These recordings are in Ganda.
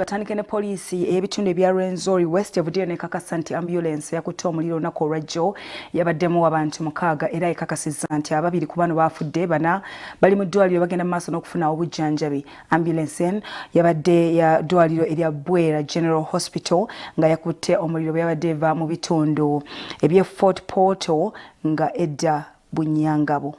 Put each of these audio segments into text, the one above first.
Batandike ne poliisi ebitundu ebya Rwenzori West evuddeyo nekakasa nti ambulance yakutte omuliro olunaku olwajjo yabaddemu abantu 6 era ekakasizza nti ababiri ku bano bafudde bana bali mu ddwaliro bagenda mu maaso n'okufuna obujjanjabi. Ambulance yabadde ya ddwaliro erya Bwera General Hospital nga yakutte omuliro yabadde eva mu bitundu ebye Fort Portal nga edda Bunyangabo.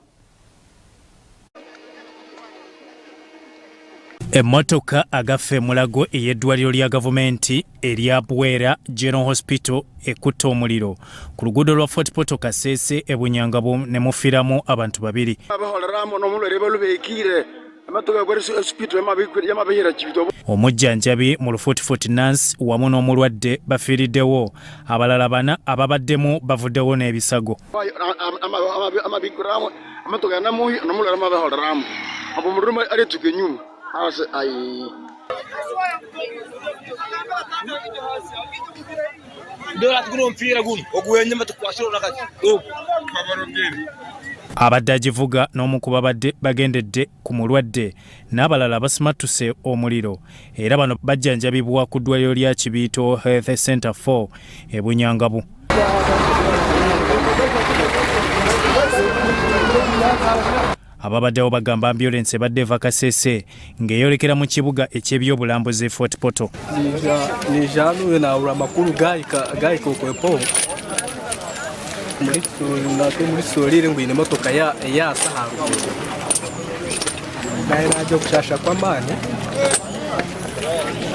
Emmotoka agafe mulago eyeddwaliro lya gavumenti erya Bwera General Hospital ekutte omuliro ku luguudo lwa Fort Portal Kasese e Bunyangabo ne mufiramu abantu babiri. Omujjanjabi mu lufuutifuuti Nansi wamu n'omulwadde bafiiriddewo, abalala 4 ababaddemu bavuddewo n'ebisago. Abadde agivuga n'omu ku babadde bagendedde ku mulwadde n'abalala basimattuse omuliro era bano bajjanjabibwa ku ddwaliro lya Kibiito Health Center 4 e Bunyangabo. Ababaddewo bagamba ambulance ebadde eva Kasese ng'eyolekera mu kibuga eky'ebyobulambuzi Fort Portal. Nijanu na makulu gaika okwepo muri solire ngwine motoka ya saharu naye naje kushasha kwa mane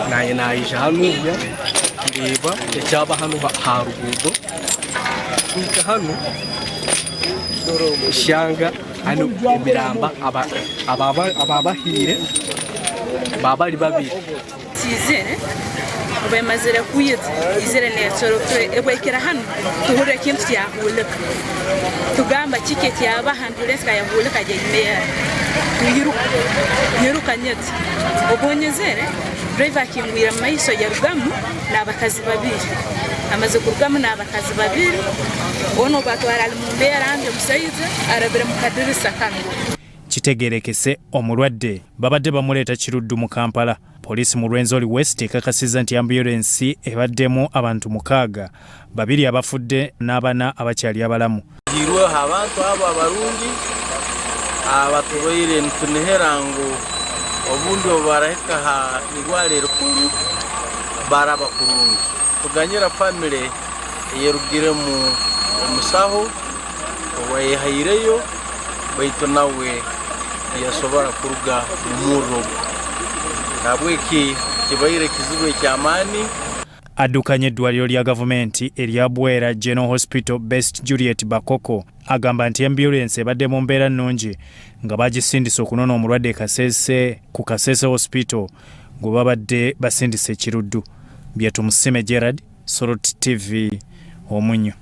naye naija hano ya ndeba ecyaba hano harugudo kuka hano shanga hano emiramba ababahire babali babiri sizene obemazira kuyitse izere netsoro ebwekera hano tuhura kintu kyahulika tugamba tiketi yaba ambulance kayahulika jemera yiruka nyeti obonyezere driver kingwira maiso ya rugamu n'abakazi babiri amaze kurugamu n'abakazi babiri ono batwara alimumbera ande musaize arabira mukadirisa kano. Kitegerekese omulwadde babadde bamuleeta kiruddu mu Kampala. Poliisi mu Rwenzori West ekakasizza nti ambulance ebaddemu abantu 6, 2 abafudde n'4 abakyali abalamu. Jirwe abantu abo abarungi abatubaire ntuneherango obundi obaraheka ha igwaliro kuru baraba kurungi tuganyira family yerugire mu omusaho owayehayireyo baitu nawe yasobora kuruga mumuro nabweki kibaire kizibu ekyamani. Addukanye eddwaliro lya gavumenti erya Bwera General Hospital Best Juliet Bakoko agamba nti ambulance ebadde mu mbeera nnungi nga bagisindise okunona omulwadde Kasese ku Kasese Hospital gwe babadde basindise ekiruddu. Byatumusime Gerard, Soroti TV, Omunyo.